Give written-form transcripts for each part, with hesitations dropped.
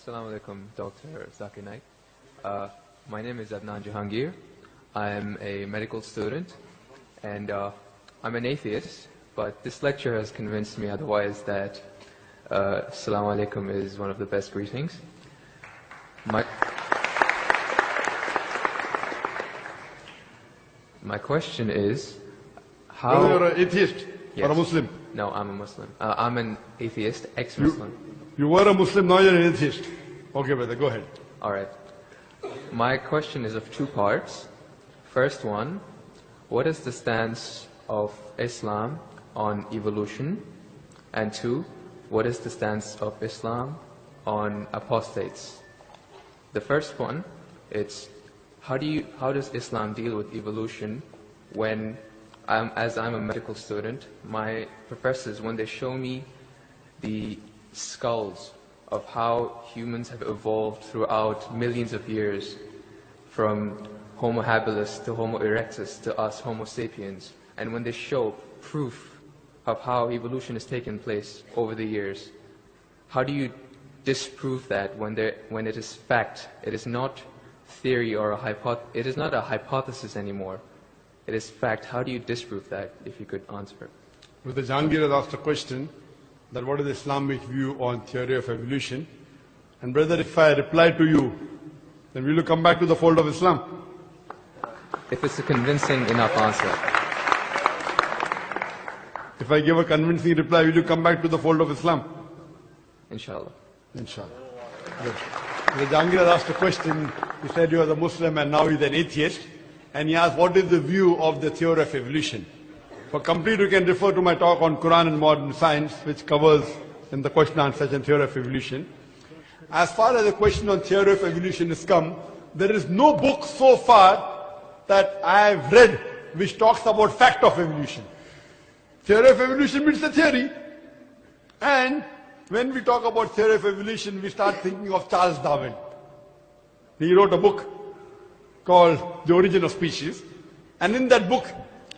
Assalamu alaikum, Dr. ذاكر.نايك. My name is Adnan Jahangir. I'm a medical student and I'm an atheist, but this lecture has convinced me otherwise that Assalamu alaikum is one of the best greetings. My question is, how... Whether you're an atheist Yes. or a Muslim? No, I'm a Muslim. I'm an atheist, ex-Muslim. You were a Muslim, now you're an atheist. Okay, brother, go ahead. All right. My question is of two parts. First one, what is the stance of Islam on evolution? And two, what is the stance of Islam on apostates? The first one, it's how does Islam deal with evolution when, as I'm a medical student, my professors, when they show me the skulls of how humans have evolved throughout millions of years, from Homo habilis to Homo erectus to us Homo sapiens, and when they show proof of how evolution has taken place over the years, how do you disprove that when it is fact? It is not theory or it is not a hypothesis anymore. It is fact. How do you disprove that, if you could answer? Brother Jahangir has asked a question that what is the Islamic view on theory of evolution? And brother, if I reply to you, then will you come back to the fold of Islam? If it's a convincing enough answer. If I give a convincing reply, will you come back to the fold of Islam? Inshallah. Inshallah. Good. Brother Jahangir has asked a question. He said you are a Muslim and now he's an atheist. And he asked what is the view of the theory of evolution. For complete, you can refer to my talk on Quran and modern science, which covers in the question and answer session theory of evolution. As far as the question on theory of evolution is come, there is no book so far that I have read which talks about fact of evolution. Theory of evolution means the theory. And when we talk about theory of evolution, we start thinking of Charles Darwin. He wrote a book called The Origin of Species. And in that book,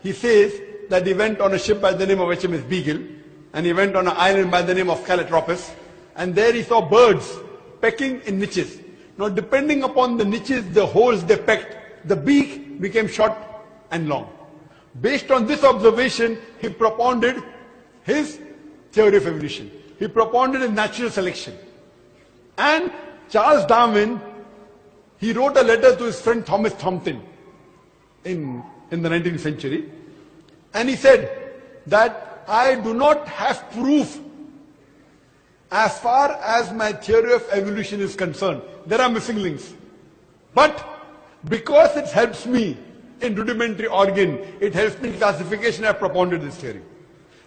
he says that he went on a ship by the name of HMS Beagle, and he went on an island by the name of Calotropis, and there he saw birds pecking in niches. Now depending upon the niches, the holes they pecked, the beak became short and long. Based on this observation, he propounded his theory of evolution. He propounded a natural selection. And Charles Darwin, he wrote a letter to his friend Thomas Thompson in the 19th century. And he said that I do not have proof as far as my theory of evolution is concerned. There are missing links. But because it helps me in rudimentary organ, it helps me in classification, I have propounded this theory.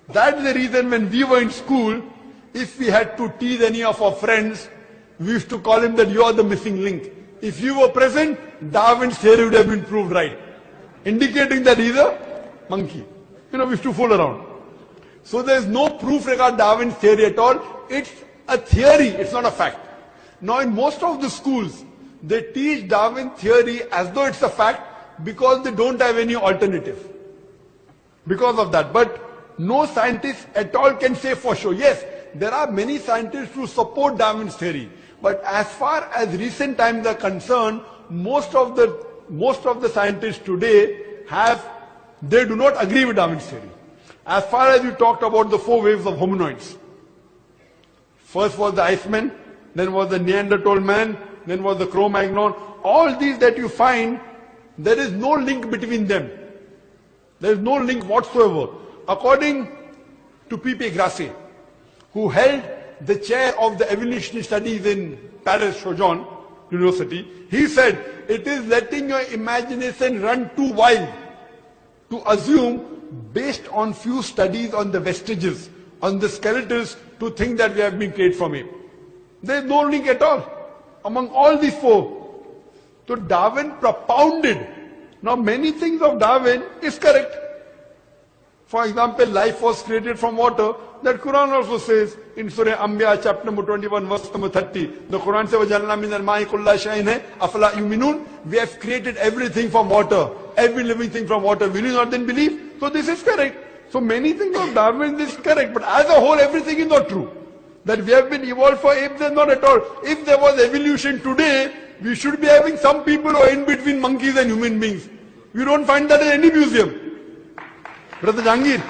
That is the reason when we were in school, if we had to tease any of our friends, we used to call him that you are the missing link. If you were present, Darwin's theory would have been proved right, indicating that he's a monkey. We used to fool around. So there is no proof regarding Darwin's theory at all. It's a theory, it's not a fact. Now in most of the schools, they teach Darwin theory as though it's a fact because they don't have any alternative. Because of that. But no scientist at all can say for sure. Yes, there are many scientists who support Darwin's theory. But as far as recent times are concerned, most of the scientists today they do not agree with Darwin's theory. As far as you talked about the 4 waves of hominoids. First was the Iceman, then was the Neanderthal man, then was the Cro-Magnon. All these that you find, there is no link between them. There is no link whatsoever. According to P.P. Grassi, who held the chair of the evolutionary studies in Paris Sorbonne University, he said, it is letting your imagination run too wild to assume, based on few studies on the vestiges, on the skeletons, to think that we have been created from ape. There is no link at all among all these 4. So Darwin propounded. Now many things of Darwin is correct. For example, life was created from water. That Quran also says in Surah Anbiya chapter number 21 verse number 30. The Quran says, وَجَعَلْنَا مِنَ الْمَاءِ كُلَّ شَيْءٍ أَفَلَا يُؤْمِنُونَ. We have created everything from water. Every living thing from water. Will you not then believe? So this is correct. So many things of Darwin is correct. But as a whole, everything is not true. That we have been evolved for apes, and not at all. If there was evolution today, we should be having some people who are in between monkeys and human beings. You don't find that in any museum. Brother Jangir,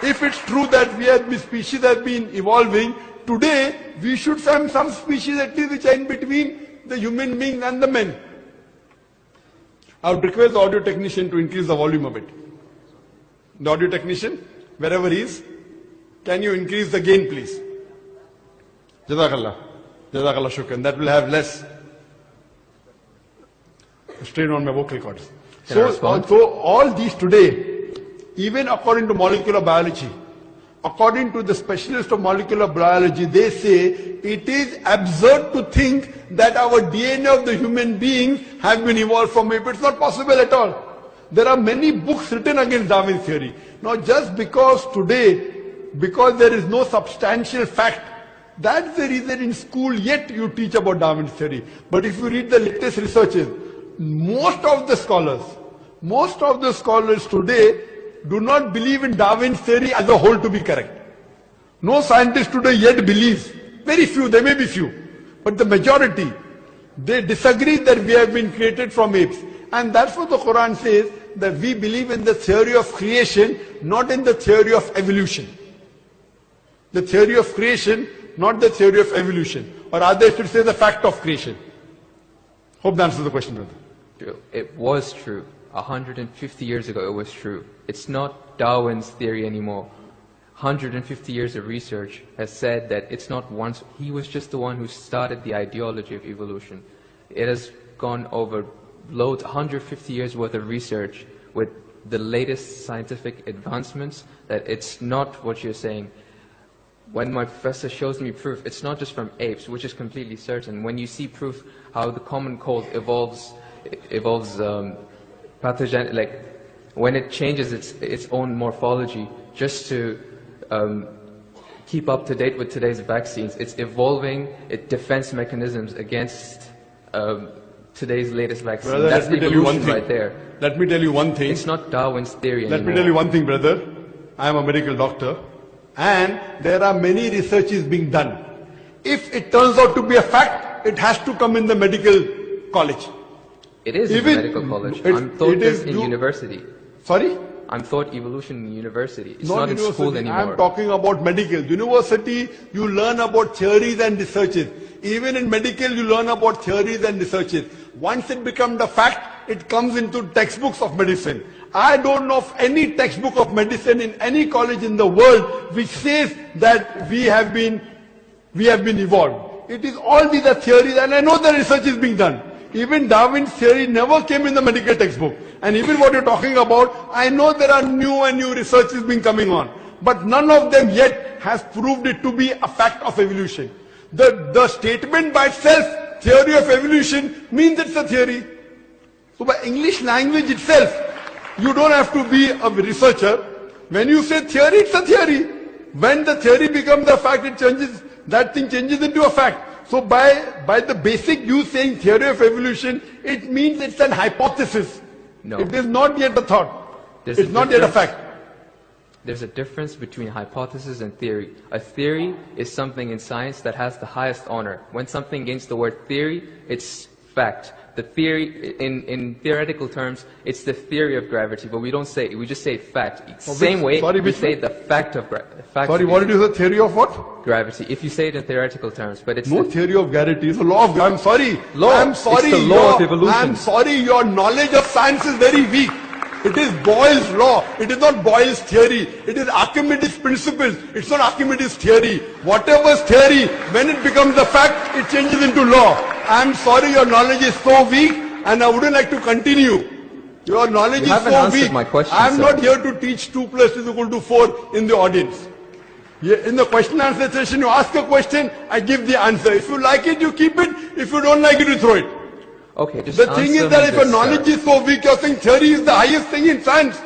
if it's true that the species have been evolving, today we should find some species at least which are in between the human beings and the men. I would request the audio technician to increase the volume a bit. The audio technician, wherever he is, can you increase the gain, please? Jazakallah. Jazakallah shukran. That will have less strain on my vocal cords. So all these today, even according to molecular biology, according to the specialists of molecular biology, they say it is absurd to think that our DNA of the human beings have been evolved from ape. It's not possible at all. There are many books written against Darwin's theory. Now just because today, because there is no substantial fact, that's the reason in school yet you teach about Darwin's theory. But if you read the latest researches, most of the scholars today do not believe in Darwin's theory as a whole to be correct. No scientist today yet believes. Very few, there may be few. But the majority, they disagree that we have been created from apes. And that's what the Quran says, that we believe in the theory of creation, not in the theory of evolution. The theory of creation, not the theory of evolution. Or rather, I should say the fact of creation. Hope that answers the question, brother. It was true. 150 years ago, it was true. It's not Darwin's theory anymore. 150 years of research has said that it's not once. He was just the one who started the ideology of evolution. It has gone over loads, 150 years worth of research with the latest scientific advancements, that it's not what you're saying. When my professor shows me proof, it's not just from apes, which is completely certain. When you see proof how the common cold evolves pathogen, like when it changes its own morphology just to keep up to date with today's vaccines, it's evolving its defense mechanisms against today's latest vaccine. Brother, that's the evolution right there. Let me tell you one thing. It's not Darwin's theory anymore. Let me tell you one thing, brother. I am a medical doctor, and there are many researches being done. If it turns out to be a fact, it has to come in the medical college. It is in medical college. I'm taught this in university. Sorry? I'm taught evolution in university. It's not in school anymore. I'm talking about medical. University, you learn about theories and researches. Even in medical, you learn about theories and researches. Once it becomes a fact, it comes into textbooks of medicine. I don't know of any textbook of medicine in any college in the world which says that we have been evolved. It is all these are theories, and I know the research is being done. Even Darwin's theory never came in the medical textbook. And even what you're talking about, I know there are new and new researches being coming on. But none of them yet has proved it to be a fact of evolution. The statement by itself, theory of evolution, means it's a theory. So by English language itself, you don't have to be a researcher. When you say theory, it's a theory. When the theory becomes a fact, it changes, that thing changes into a fact. So by the basic you saying theory of evolution, it means it's an hypothesis. No. It is not yet a thought. It's not yet a fact. There's a difference between hypothesis and theory. A theory is something in science that has the highest honor. When something gains the word theory, it's fact. The theory, in theoretical terms, it's the theory of gravity, but we don't say it, we just say fact. Same way we say the fact of gravity. Sorry, what did you say? Theory of what? Gravity. If you say it in theoretical terms, but it's no theory of gravity. It's a law of gravity. I'm sorry. Law. I'm sorry. It's the law of evolution. I'm sorry. Your knowledge of science is very weak. It is Boyle's law. It is not Boyle's theory. It is Archimedes' principles. It's not Archimedes' theory. Whatever's theory, when it becomes a fact, it changes into law. I'm sorry, your knowledge is so weak, and I wouldn't like to continue. Your knowledge is so weak. My question, I'm not here to teach 2 + is equal to 4 in the audience. In the question and answer session, you ask a question, I give the answer. If you like it, you keep it. If you don't like it, you throw it. Okay, just the thing is that if your knowledge is so weak, you're saying theory is the highest thing in science.